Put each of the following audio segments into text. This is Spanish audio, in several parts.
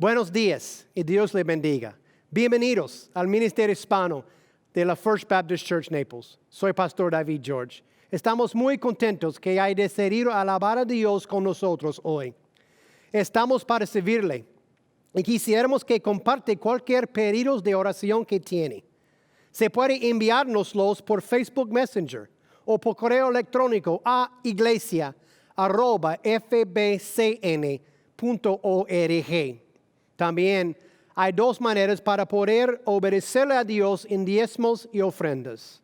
Buenos días y Dios les bendiga. Bienvenidos al Ministerio Hispano de la First Baptist Church Naples. Soy Pastor David George. Estamos muy contentos que hay decidido alabar a Dios con nosotros hoy. Estamos para servirle y quisiéramos que comparte cualquier pedido de oración que tiene. Se puede enviárnoslos por Facebook Messenger o por correo electrónico a iglesia@fbcn.org. También hay dos maneras para poder obedecerle a Dios en diezmos y ofrendas.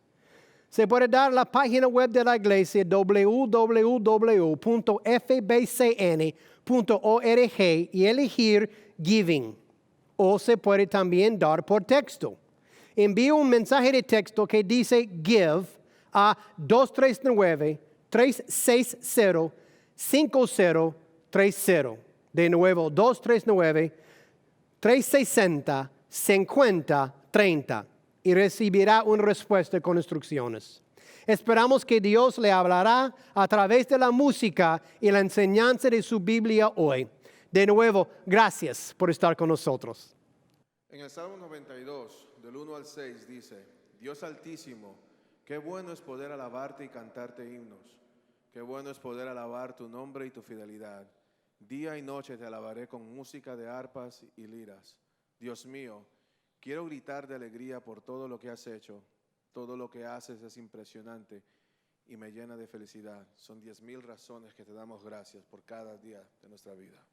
Se puede dar la página web de la iglesia www.fbcn.org y elegir Giving. O se puede también dar por texto. Envíe un mensaje de texto que dice Give a 239-360-5030. De nuevo, 239-360-5030 y recibirá una respuesta con instrucciones. Esperamos que Dios le hablará a través de la música y la enseñanza de su Biblia hoy. De nuevo, gracias por estar con nosotros. En el Salmo 92, del 1 al 6, dice: Dios Altísimo, qué bueno es poder alabarte y cantarte himnos. Qué bueno es poder alabar tu nombre y tu fidelidad. Día y noche te alabaré con música de arpas y liras. Dios mío, quiero gritar de alegría por todo lo que has hecho. Todo lo que haces es impresionante y me llena de felicidad. Son 10,000 razones que te damos gracias por cada día de nuestra vida.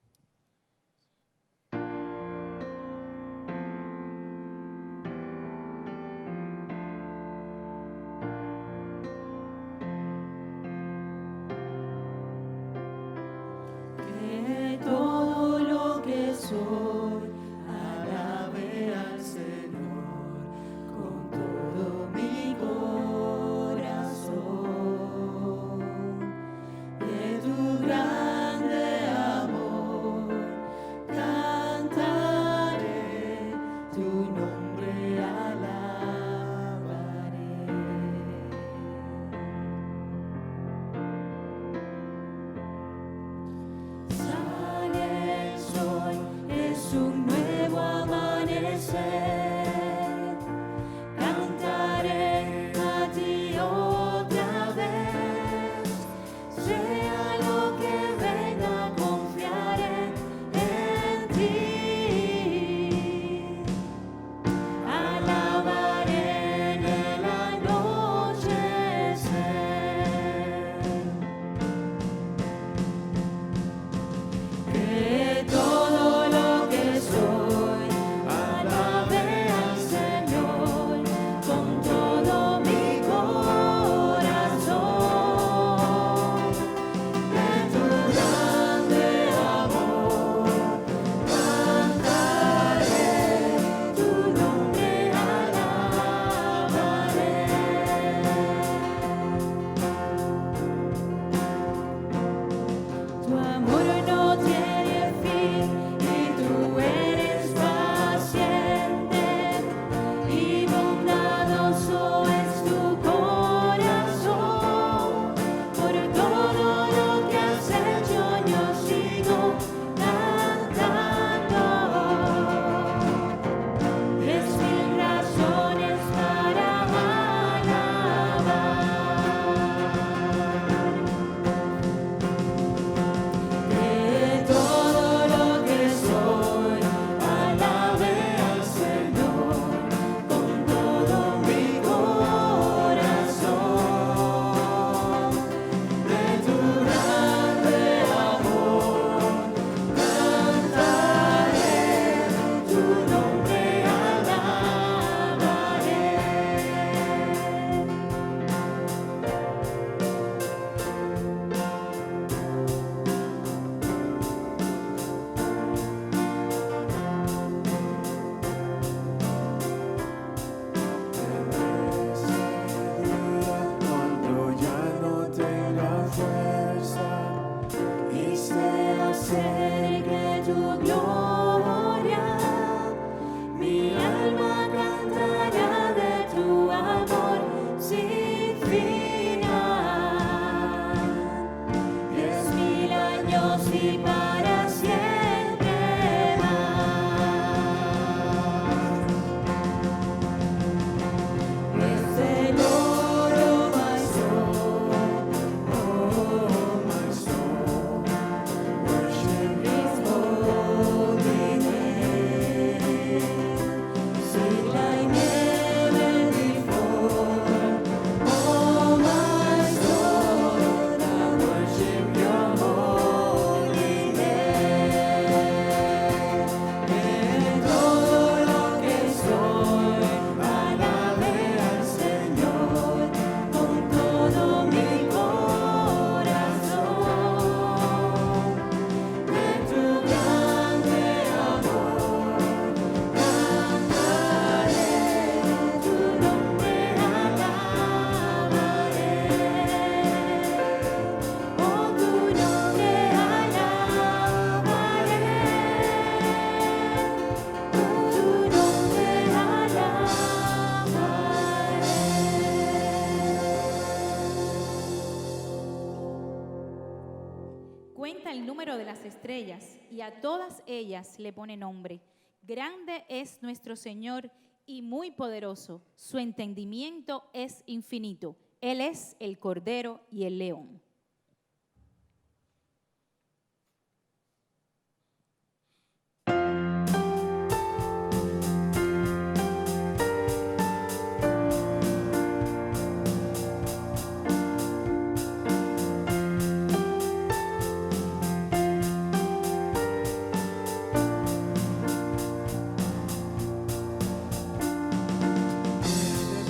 Que todo lo que soy alabe al Señor con todo mi corazón. De tu grande amor cantaré, tu nombre alabaré. Sale el sol de su número de las estrellas, y a todas ellas le pone nombre. Grande es nuestro Señor y muy poderoso. Su entendimiento es infinito. Él es el Cordero y el León.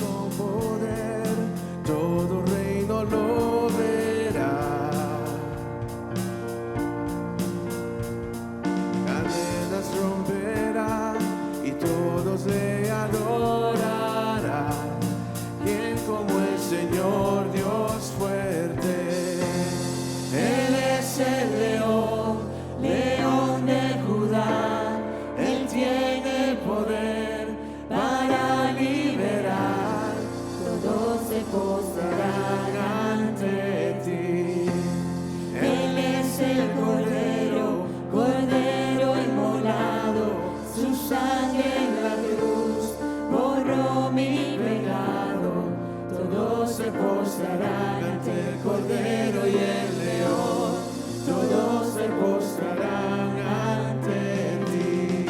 Con poder, todo reino lo verá. Cadenas romperá y todos le adorarán. ¿Quién como el Señor Dios fuerte? Él es el león, león de Judá. Él tiene poder para liberar. Todos se postrarán ante ti. Él es el Cordero, Cordero inmolado. Su sangre en la cruz borró mi pecado. Todos se postrarán ante el Cordero y el León. Todos se postrarán ante ti.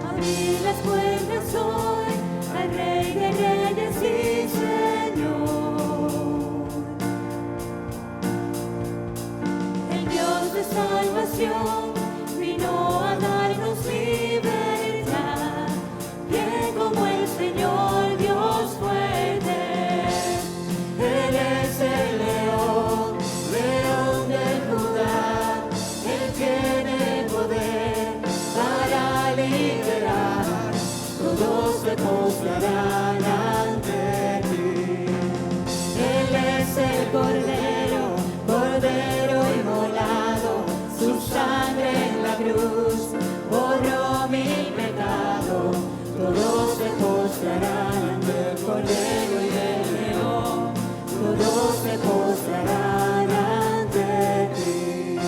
Abrir las puertas hoy al Rey de Reyes y Señor. El Dios de salvación vino a darnos libertad. Bien como el Señor Dios fuerte. Él es el león, león de Judá. Él tiene poder para liberar. Todos se postrarán ante ti. Él es el Cordero, Cordero inmolado. Su sangre en la cruz borró mi pecado. Todos se postrarán ante el Cordero y el León. Todos se postrarán ante ti.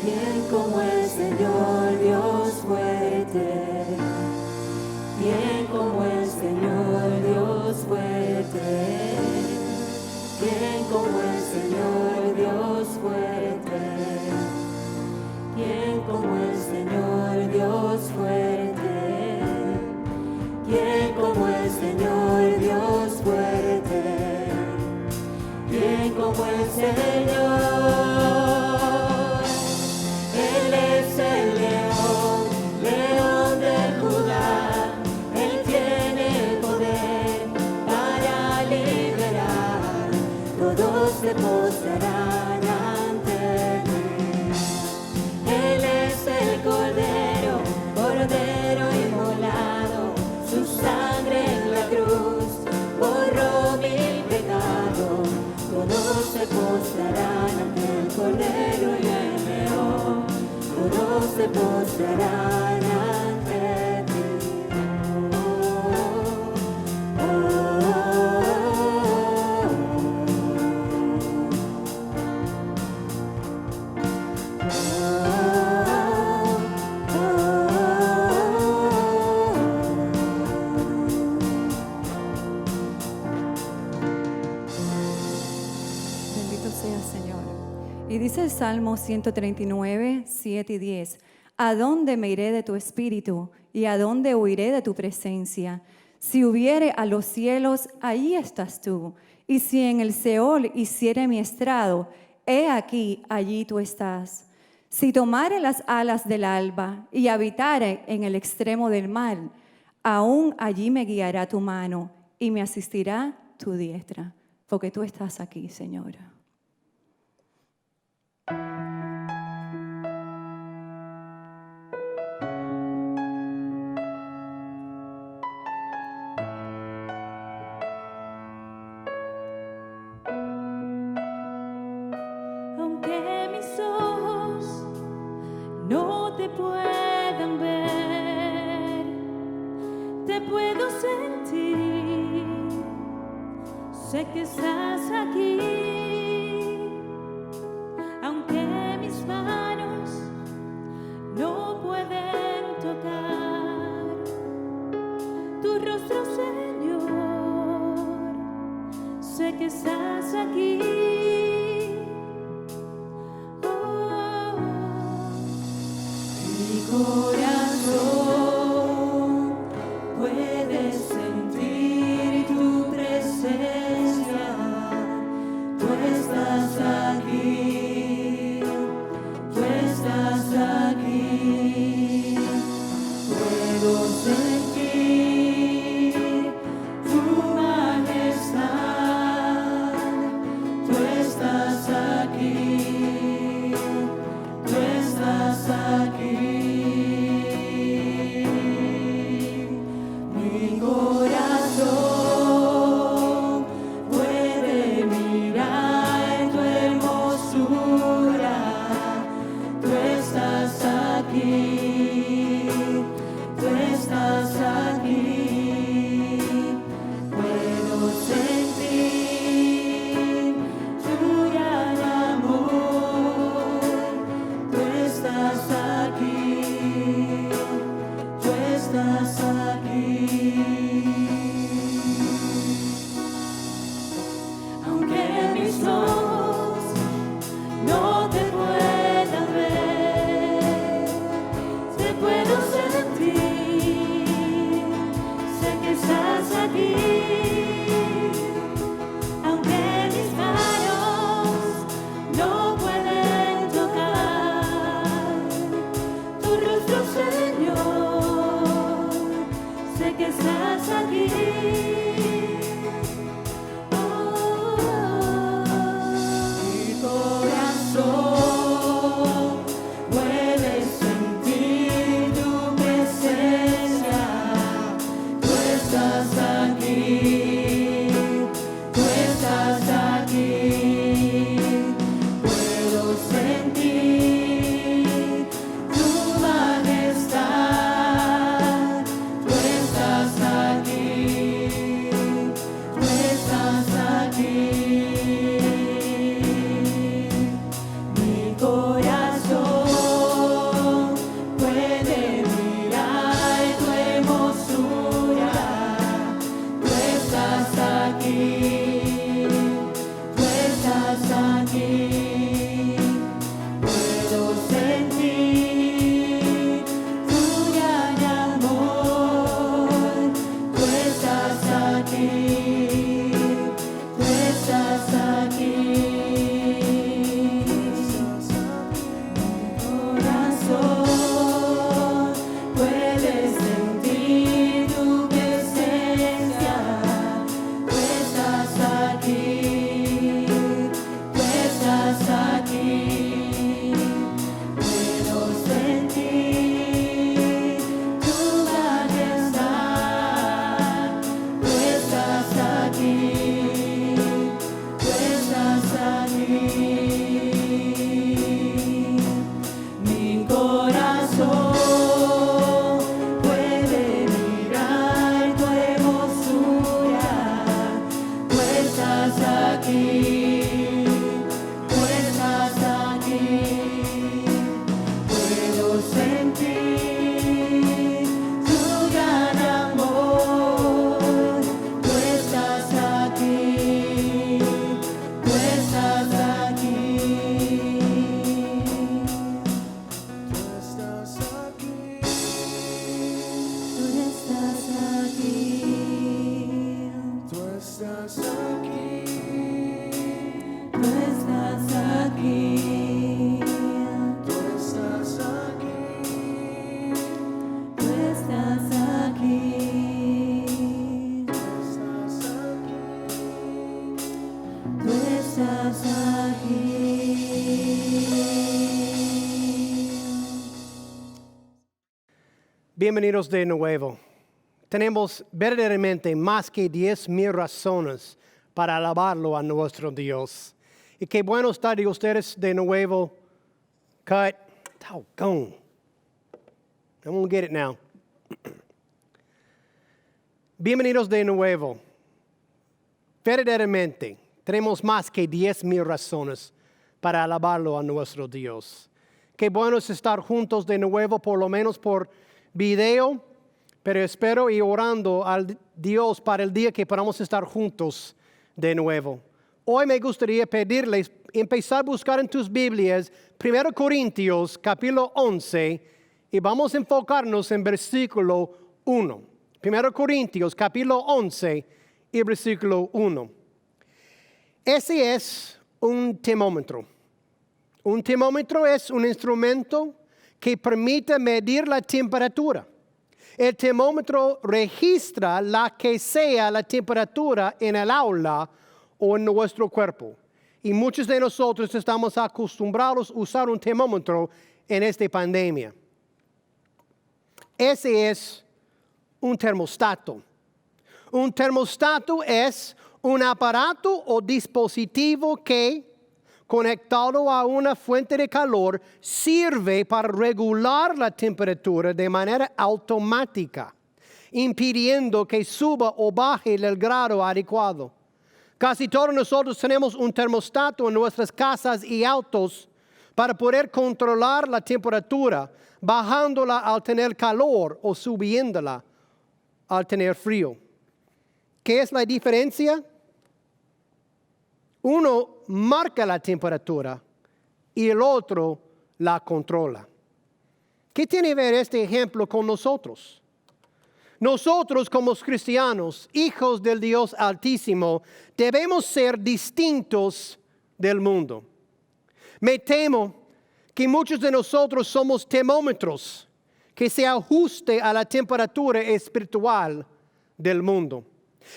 Bien como el Señor Dios fuerte. Bien como el Señor Dios fuerte. Bien como el Señor Dios fuerte. Bien como el Señor Dios fuerte. Bien como el Señor Dios fuerte. Bien como el Señor. Él es el león, león de Judá. Él tiene poder para liberar. Todos se postrarán ante ti. Él es el Cordero, Cordero inmolado. Su sangre en la cruz borró mi pecado. Todos se postrarán ante el Cordero y el León. Todos se postrarán ante ti. Bendito sea el Señor. Y dice el Salmo 139, 7 y 10. ¿A dónde me iré de tu espíritu? ¿Y a dónde huiré de tu presencia? Si hubiere a los cielos, allí estás tú. Y si en el Seol hiciere mi estrado, he aquí, allí tú estás. Si tomare las alas del alba y habitare en el extremo del mar, aún allí me guiará tu mano y me asistirá tu diestra, porque tú estás aquí, Señor. no te puedan ver, te puedo sentir, sé que estás aquí, aunque mis manos no pueden tocar tu rostro, Señor, sé que estás aquí. Mi corazón puede sentir tu presencia, tú estás aquí, tú estás aquí. Puedo sentir tu majestad, tú estás aquí, tú estás aquí. Mi corazón puede mirar tu hermosura, tú estás aquí, tú estás aquí. Puedo sentir tu gran amor, tú estás aquí, tú estás aquí. Aunque mis ojos no te puedan ver, te puedo sentir, sé que estás aquí, aunque mis manos no pueden tocar tu rostro, Señor, sé que estás aquí. Mi corazón puede sentir tu presencia, tú estás aquí, tú estás aquí. Puedo sentir tu majestad, tú estás aquí, tú estás aquí. Mi corazón puede mirar tu hermosura, tú estás aquí, tú estás aquí. Puedo sentir tu gran amor, tú estás aquí, tú estás aquí. Mi corazón puede sentir tu presencia, tú estás aquí, tú estás aquí. Puedo sentir tu majestad, tú estás aquí, tú estás aquí. Mi corazón puede mirar tu hermosura, tú estás aquí, tú estás aquí. Puedo sentir tu gran amor, tú estás aquí, tú estás aquí. Tú estás aquí, tú estás aquí, tú estás aquí, tú estás aquí, tú estás aquí, tú estás aquí, tú estás aquí. Bienvenidos de nuevo. Tenemos verdaderamente más que 10,000 razones para alabarlo a nuestro Dios. Y qué bueno estar de ustedes de nuevo. Cut. I'm going to get it now. Bienvenidos de nuevo. Verdaderamente, tenemos más que 10,000 razones para alabarlo a nuestro Dios. Qué bueno es estar juntos de nuevo, por lo menos por video, pero espero y orando al Dios para el día que podamos estar juntos de nuevo. Hoy me gustaría pedirles empezar a buscar en tus Biblias 1 Corintios capítulo 11 y vamos a enfocarnos en versículo 1. 1 Corintios capítulo 11 y versículo 1. Ese es un termómetro. Un termómetro es un instrumento que permite medir la temperatura. El termómetro registra la que sea la temperatura en el aula o en nuestro cuerpo. Y muchos de nosotros estamos acostumbrados a usar un termómetro en esta pandemia. Ese es un termostato. Un termostato es un aparato o dispositivo que, conectado a una fuente de calor, sirve para regular la temperatura de manera automática, impidiendo que suba o baje el grado adecuado. Casi todos nosotros tenemos un termostato en nuestras casas y autos para poder controlar la temperatura, bajándola al tener calor o subiéndola al tener frío. ¿Qué es la diferencia? Uno marca la temperatura y el otro la controla. ¿Qué tiene que ver este ejemplo con nosotros? Nosotros como cristianos, hijos del Dios Altísimo, debemos ser distintos del mundo. Me temo que muchos de nosotros somos termómetros que se ajuste a la temperatura espiritual del mundo.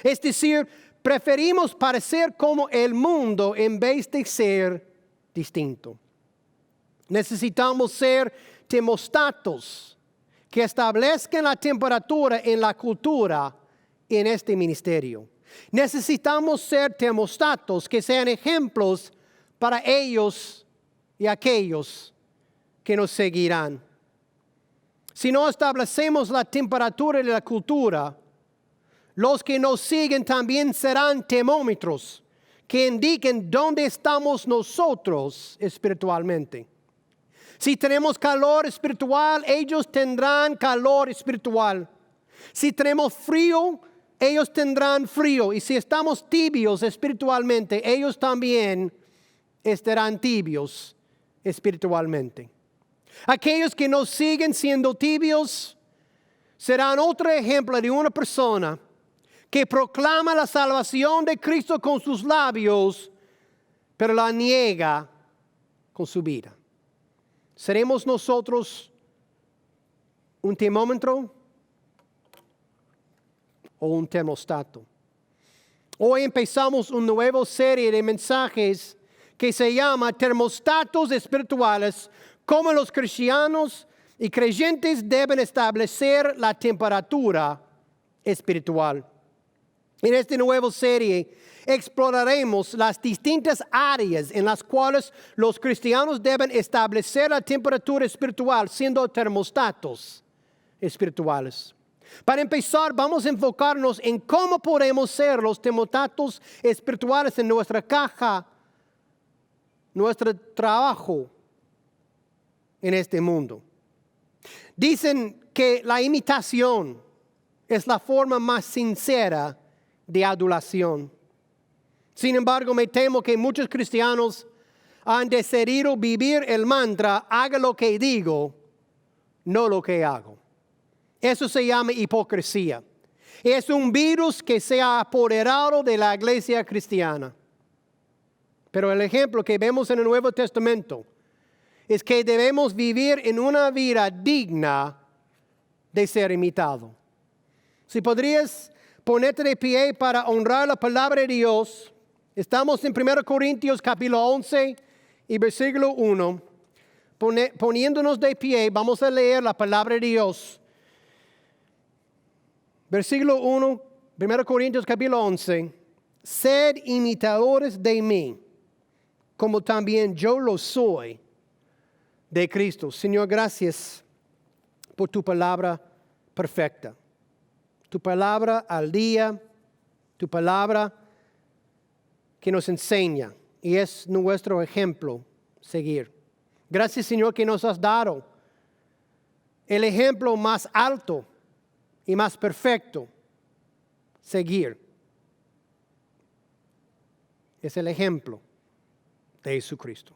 Es decir, preferimos parecer como el mundo en vez de ser distinto. Necesitamos ser termostatos que establezcan la temperatura en la cultura en este ministerio. Necesitamos ser termostatos que sean ejemplos para ellos y aquellos que nos seguirán. Si no establecemos la temperatura de la cultura, los que nos siguen también serán termómetros que indiquen dónde estamos nosotros espiritualmente. Si tenemos calor espiritual, ellos tendrán calor espiritual. Si tenemos frío, ellos tendrán frío. Y si estamos tibios espiritualmente, ellos también estarán tibios espiritualmente. Aquellos que nos siguen siendo tibios serán otro ejemplo de una persona que proclama la salvación de Cristo con sus labios, pero la niega con su vida. ¿Seremos nosotros un termómetro o un termostato? Hoy empezamos una nueva serie de mensajes que se llama Termostatos Espirituales, cómo los cristianos y creyentes deben establecer la temperatura espiritual. En esta nueva serie exploraremos las distintas áreas en las cuales los cristianos deben establecer la temperatura espiritual siendo termostatos espirituales. Para empezar, vamos a enfocarnos en cómo podemos ser los termostatos espirituales en nuestra caja, nuestro trabajo en este mundo. Dicen que la imitación es la forma más sincera de adulación. Sin embargo, me temo que muchos cristianos han decidido vivir el mantra, haga lo que digo, no lo que hago. Eso se llama hipocresía. Es un virus que se ha apoderado de la iglesia cristiana. Pero el ejemplo que vemos en el Nuevo Testamento es que debemos vivir en una vida digna de ser imitado. Si podrías ponerte de pie para honrar la palabra de Dios. Estamos en 1 Corintios capítulo 11 y versículo 1. Poniéndonos de pie, vamos a leer la palabra de Dios. Versículo 1, 1 Corintios capítulo 11. Sed imitadores de mí, como también yo lo soy de Cristo. Señor, gracias por tu palabra perfecta. Tu palabra al día, tu palabra que nos enseña y es nuestro ejemplo seguir. Gracias, Señor, que nos has dado el ejemplo más alto y más perfecto, seguir. Es el ejemplo de Jesucristo.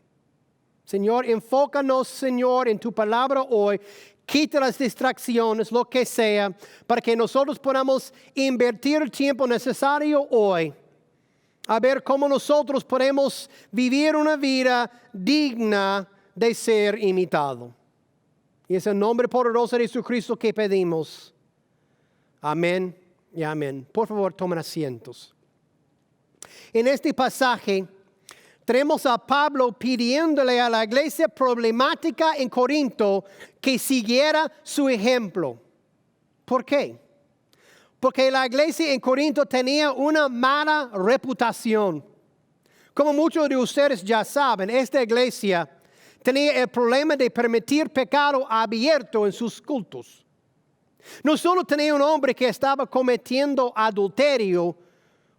Señor, enfócanos, Señor, en tu palabra hoy. Quita las distracciones, lo que sea, para que nosotros podamos invertir el tiempo necesario hoy a ver cómo nosotros podemos vivir una vida digna de ser imitado. Y es el nombre poderoso de Jesucristo que pedimos. Amén y amén. Por favor, tomen asientos. En este pasaje tenemos a Pablo pidiéndole a la iglesia problemática en Corinto que siguiera su ejemplo. ¿Por qué? Porque la iglesia en Corinto tenía una mala reputación. Como muchos de ustedes ya saben, esta iglesia tenía el problema de permitir pecado abierto en sus cultos. No solo tenía un hombre que estaba cometiendo adulterio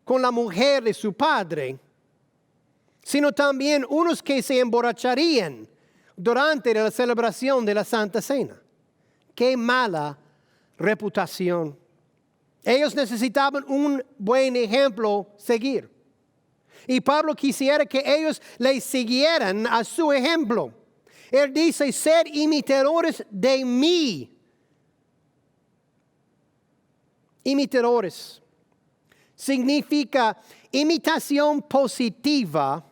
con la mujer de su padre, sino también unos que se emborracharían durante la celebración de la Santa Cena. ¡Qué mala reputación! Ellos necesitaban un buen ejemplo seguir. Y Pablo quisiera que ellos le siguieran a su ejemplo. Él dice, sed imitadores de mí. Imitadores significa imitación positiva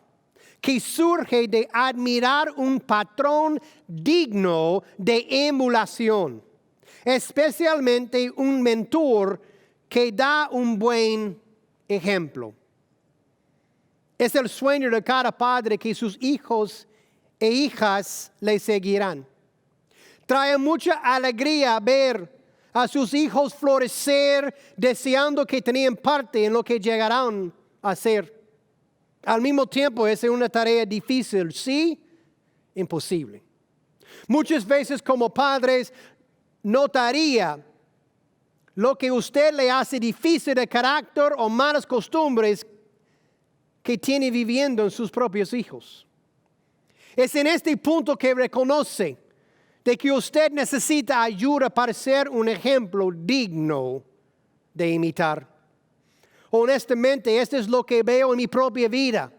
que surge de admirar un patrón digno de emulación, especialmente un mentor que da un buen ejemplo. Es el sueño de cada padre que sus hijos e hijas le seguirán. Trae mucha alegría ver a sus hijos florecer, deseando que tenían parte en lo que llegarán a ser. Al mismo tiempo es una tarea difícil, sí, imposible. Muchas veces como padres notaría lo que usted le hace difícil de carácter o malas costumbres que tiene viviendo en sus propios hijos. Es en este punto que reconoce de que usted necesita ayuda para ser un ejemplo digno de imitar. Honestamente, esto es lo que veo en mi propia vida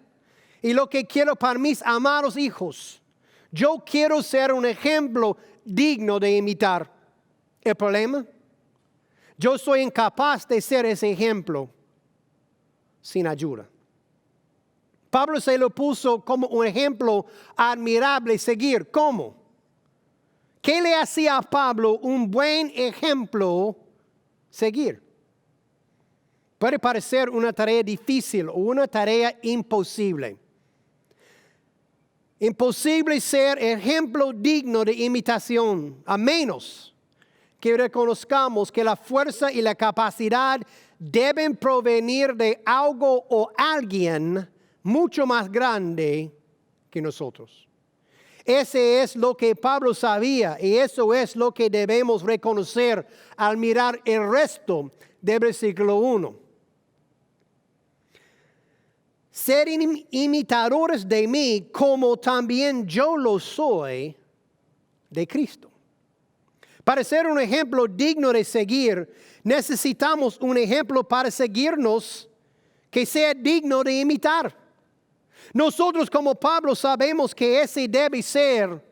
y lo que quiero para mis amados hijos. Yo quiero ser un ejemplo digno de imitar. ¿El problema? Yo soy incapaz de ser ese ejemplo sin ayuda. Pablo se lo puso como un ejemplo admirable seguir. ¿Cómo? ¿Qué le hacía a Pablo un buen ejemplo seguir? Puede parecer una tarea difícil o una tarea imposible. Imposible ser ejemplo digno de imitación, a menos que reconozcamos que la fuerza y la capacidad deben provenir de algo o alguien mucho más grande que nosotros. Ese es lo que Pablo sabía y eso es lo que debemos reconocer al mirar el resto del versículo 1. Ser imitadores de mí como también yo lo soy de Cristo. Para ser un ejemplo digno de seguir, necesitamos un ejemplo para seguirnos que sea digno de imitar. Nosotros como Pablo sabemos que ese debe ser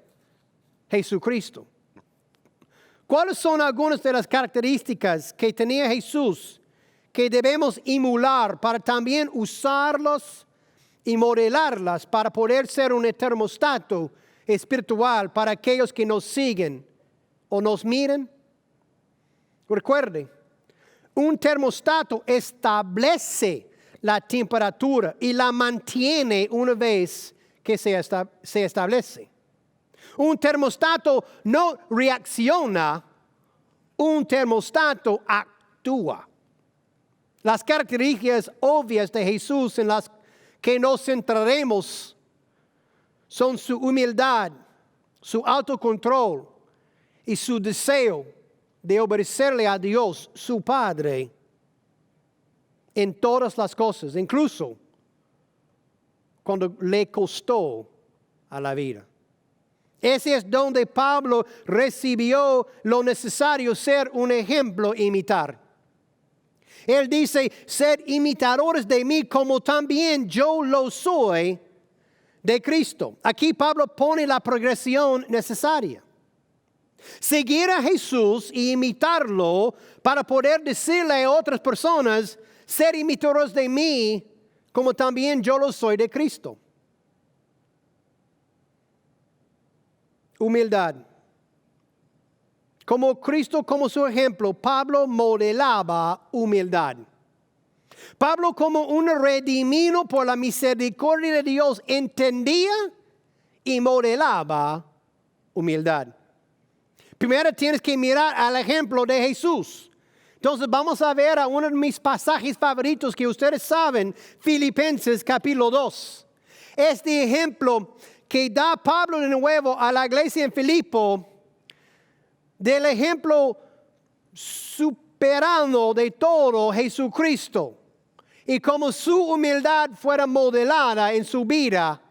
Jesucristo. ¿Cuáles son algunas de las características que tenía Jesús que debemos emular para también usarlos y modelarlas para poder ser un termostato espiritual para aquellos que nos siguen o nos miren? Recuerde, un termostato establece la temperatura y la mantiene una vez que se establece. Un termostato no reacciona, un termostato actúa. Las características obvias de Jesús en las que nos centraremos son su humildad, su autocontrol y su deseo de obedecerle a Dios, su Padre, en todas las cosas, incluso cuando le costó a la vida. Ese es donde Pablo recibió lo necesario ser un ejemplo imitar. Él dice, sed imitadores de mí como también yo lo soy de Cristo. Aquí Pablo pone la progresión necesaria. Seguir a Jesús y imitarlo para poder decirle a otras personas, ser imitadores de mí como también yo lo soy de Cristo. Humildad. Como Cristo, como su ejemplo, Pablo modelaba humildad. Pablo, como un redimido por la misericordia de Dios, entendía y modelaba humildad. Primero tienes que mirar al ejemplo de Jesús. Entonces vamos a ver a uno de mis pasajes favoritos que ustedes saben, Filipenses capítulo 2. Este ejemplo que da Pablo de nuevo a la iglesia en Filipo, del ejemplo superando de todo Jesucristo y como su humildad fuera modelada en su vida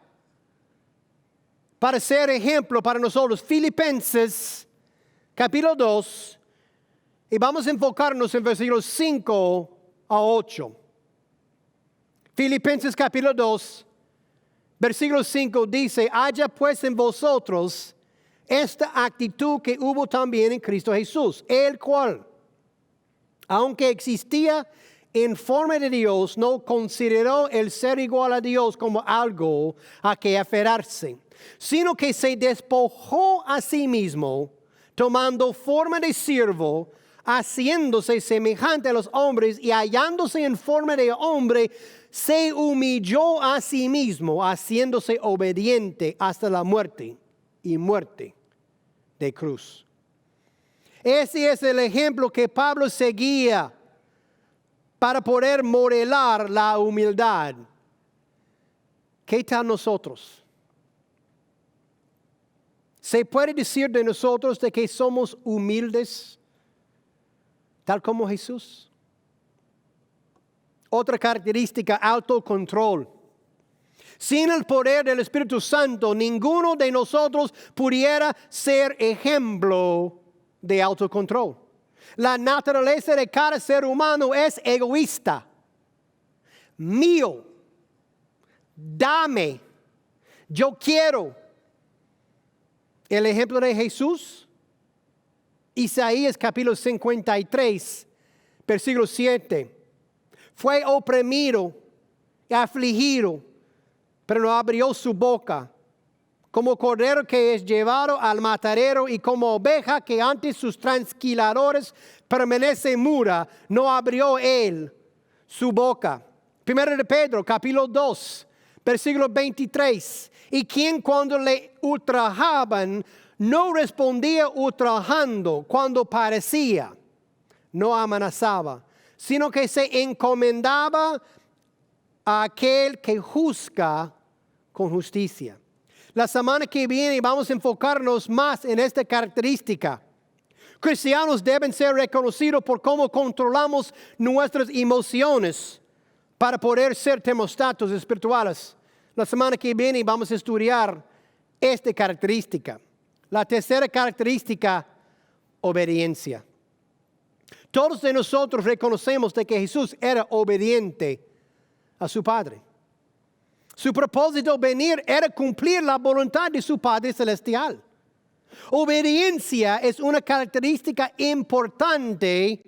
para ser ejemplo para nosotros. Filipenses capítulo 2 y vamos a enfocarnos en versículos 5 a 8. Filipenses capítulo 2, versículo 5 dice, haya pues en vosotros esta actitud que hubo también en Cristo Jesús, el cual, aunque existía en forma de Dios, no consideró el ser igual a Dios como algo a que aferrarse, sino que se despojó a sí mismo, tomando forma de siervo, haciéndose semejante a los hombres y hallándose en forma de hombre, se humilló a sí mismo, haciéndose obediente hasta la muerte y muerte de cruz. Ese es el ejemplo que Pablo seguía para poder modelar la humildad. ¿Qué tal nosotros? ¿Se puede decir de nosotros de que somos humildes, tal como Jesús? Otra característica, autocontrol. Sin el poder del Espíritu Santo, ninguno de nosotros pudiera ser ejemplo de autocontrol. La naturaleza de cada ser humano es egoísta. Mío, dame, yo quiero. El ejemplo de Jesús, Isaías capítulo 53, versículo 7. Fue oprimido y afligido, pero no abrió su boca. Como cordero que es llevado al matadero y como oveja que ante sus trasquiladores permanece muda, no abrió él su boca. Primero de Pedro, capítulo 2, versículo 23. Y quien cuando le ultrajaban, no respondía ultrajando cuando parecía, no amenazaba, sino que se encomendaba a aquel que juzga con justicia. La semana que viene vamos a enfocarnos más en esta característica. Cristianos deben ser reconocidos por cómo controlamos nuestras emociones para poder ser termostatos espirituales. La semana que viene vamos a estudiar esta característica. La tercera característica, obediencia. Todos de nosotros reconocemos de que Jesús era obediente a su Padre. Su propósito venir era cumplir la voluntad de su Padre Celestial. Obediencia es una característica importante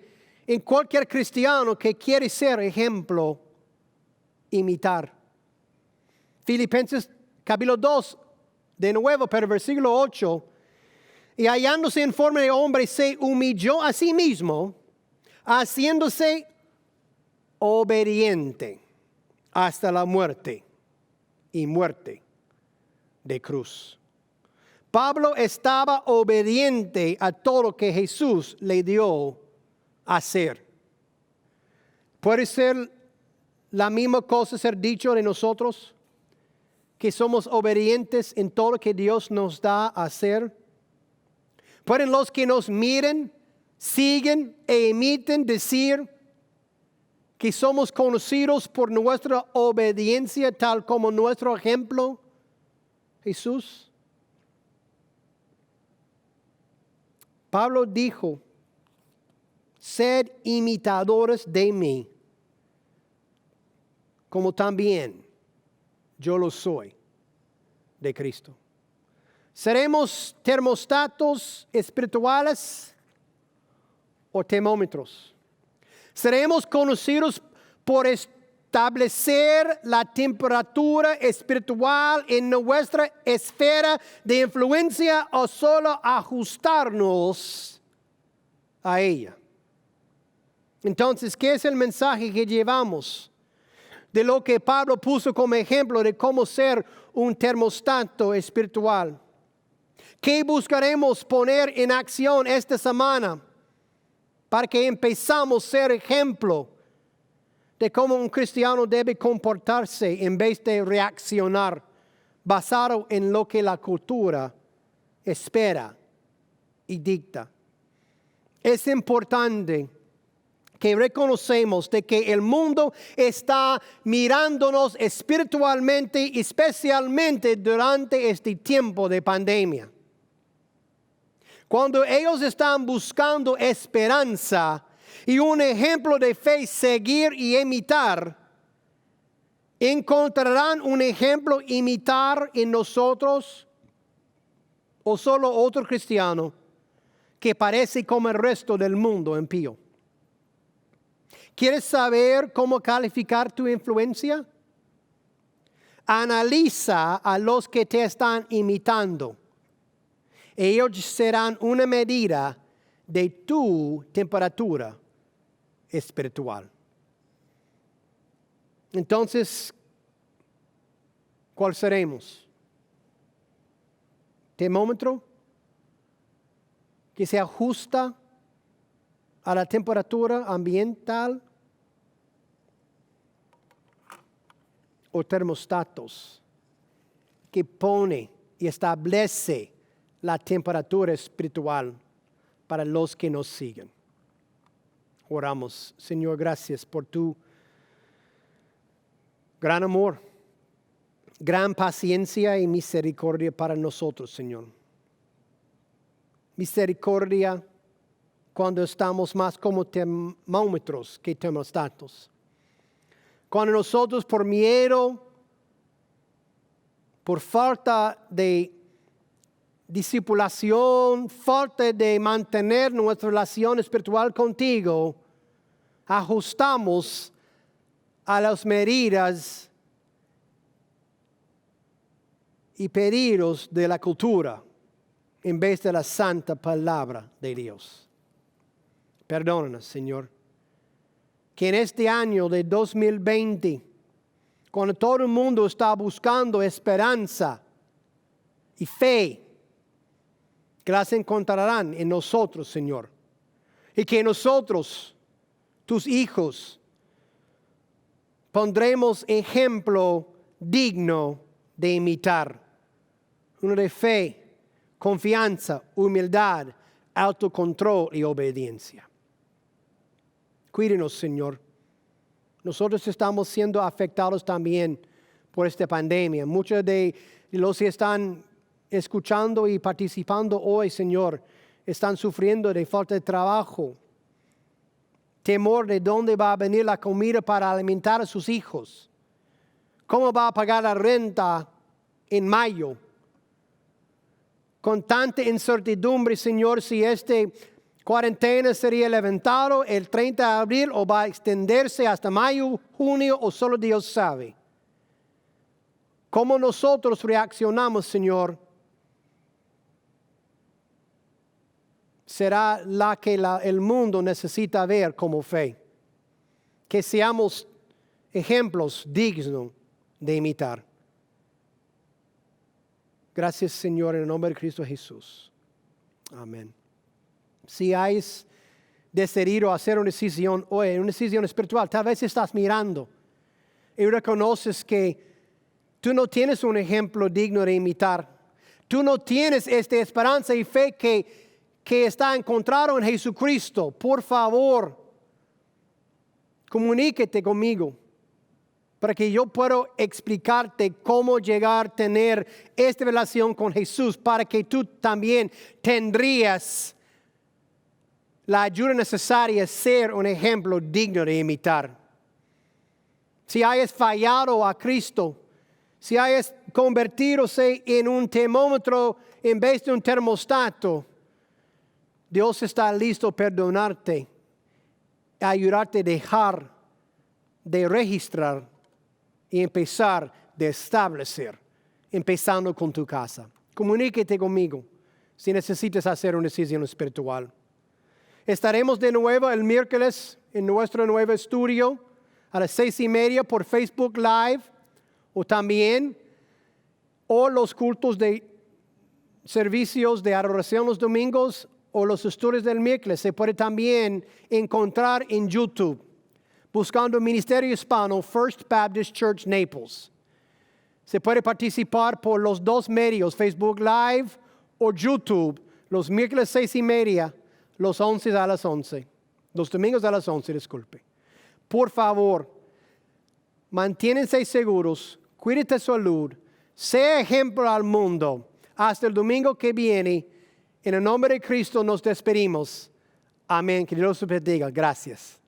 en cualquier cristiano que quiere ser ejemplo, imitar. Filipenses capítulo 2, de nuevo, pero versículo 8. Y hallándose en forma de hombre, se humilló a sí mismo, haciéndose obediente hasta la muerte y muerte de cruz. Pablo estaba obediente a todo lo que Jesús le dio a hacer. ¿Puede ser la misma cosa ser dicho de nosotros? Que somos obedientes en todo lo que Dios nos da a hacer. ¿Pueden los que nos miren, siguen e imiten decir que somos conocidos por nuestra obediencia tal como nuestro ejemplo, Jesús? Pablo dijo, sed imitadores de mí, como también yo lo soy de Cristo. ¿Seremos termostatos espirituales o termómetros? ¿Seremos conocidos por establecer la temperatura espiritual en nuestra esfera de influencia o solo ajustarnos a ella? Entonces, ¿qué es el mensaje que llevamos de lo que Pablo puso como ejemplo de cómo ser un termostato espiritual? ¿Qué buscaremos poner en acción esta semana para que empezamos a ser ejemplo de cómo un cristiano debe comportarse en vez de reaccionar basado en lo que la cultura espera y dicta? Es importante que reconocemos de que el mundo está mirándonos espiritualmente, especialmente durante este tiempo de pandemia. Cuando ellos están buscando esperanza y un ejemplo de fe seguir y imitar, ¿encontrarán un ejemplo imitar en nosotros o solo otro cristiano que parece como el resto del mundo impío? ¿Quieres saber cómo calificar tu influencia? Analiza a los que te están imitando. Ellos serán una medida de tu temperatura espiritual. Entonces, ¿cuál seremos? ¿Termómetro que se ajusta a la temperatura ambiental? ¿O termostatos que pone y establece la temperatura espiritual para los que nos siguen? Oramos. Señor, gracias por tu gran amor, gran paciencia y misericordia para nosotros, Señor. Misericordia cuando estamos más como termómetros que termostatos. Cuando nosotros por miedo, por falta de discipulación, falta de mantener nuestra relación espiritual contigo, ajustamos a las medidas y pedidos de la cultura en vez de la santa palabra de Dios. Perdónanos, Señor, que en este año de 2020, cuando todo el mundo está buscando esperanza y fe, que las encontrarán en nosotros, Señor. Y que nosotros, tus hijos, pondremos ejemplo digno de imitar. Uno de fe, confianza, humildad, autocontrol y obediencia. Cuídenos, Señor. Nosotros estamos siendo afectados también por esta pandemia. Muchos de los que están escuchando y participando hoy, Señor, están sufriendo de falta de trabajo, temor de dónde va a venir la comida para alimentar a sus hijos, cómo va a pagar la renta en mayo. Con tanta incertidumbre, Señor, si este cuarentena sería levantado el 30 de abril o va a extenderse hasta mayo, junio o solo Dios sabe. ¿Cómo nosotros reaccionamos, Señor? Será la que el mundo necesita ver como fe. Que seamos ejemplos dignos de imitar. Gracias, Señor, en el nombre de Cristo Jesús. Amén. Si has decidido hacer una decisión hoy, una decisión espiritual, tal vez estás mirando y reconoces que tú no tienes un ejemplo digno de imitar. Tú no tienes esta esperanza y fe que que está encontrado en Jesucristo, por favor, comuníquete conmigo para que yo pueda explicarte cómo llegar a tener esta relación con Jesús, para que tú también tendrías la ayuda necesaria a ser un ejemplo digno de imitar. Si hayas fallado a Cristo, si hayas convertido en un termómetro en vez de un termostato, Dios está listo a perdonarte, a ayudarte a dejar de registrar y empezar de establecer, empezando con tu casa. Comuníquete conmigo si necesitas hacer una decisión espiritual. Estaremos de nuevo el miércoles en nuestro nuevo estudio a las 6:30 por Facebook Live o también los cultos de servicios de adoración los domingos o los estudios del miércoles se puede también encontrar en YouTube, buscando Ministerio Hispano First Baptist Church Naples. Se puede participar por los dos medios, Facebook Live o YouTube, los miércoles 6:30, los 11 a las 11, los domingos a las 11, disculpe. Por favor, manténganse seguros, cuídate de salud, sea ejemplo al mundo. Hasta el domingo que viene, en el nombre de Cristo nos despedimos. Amén. Que Dios los bendiga. Gracias.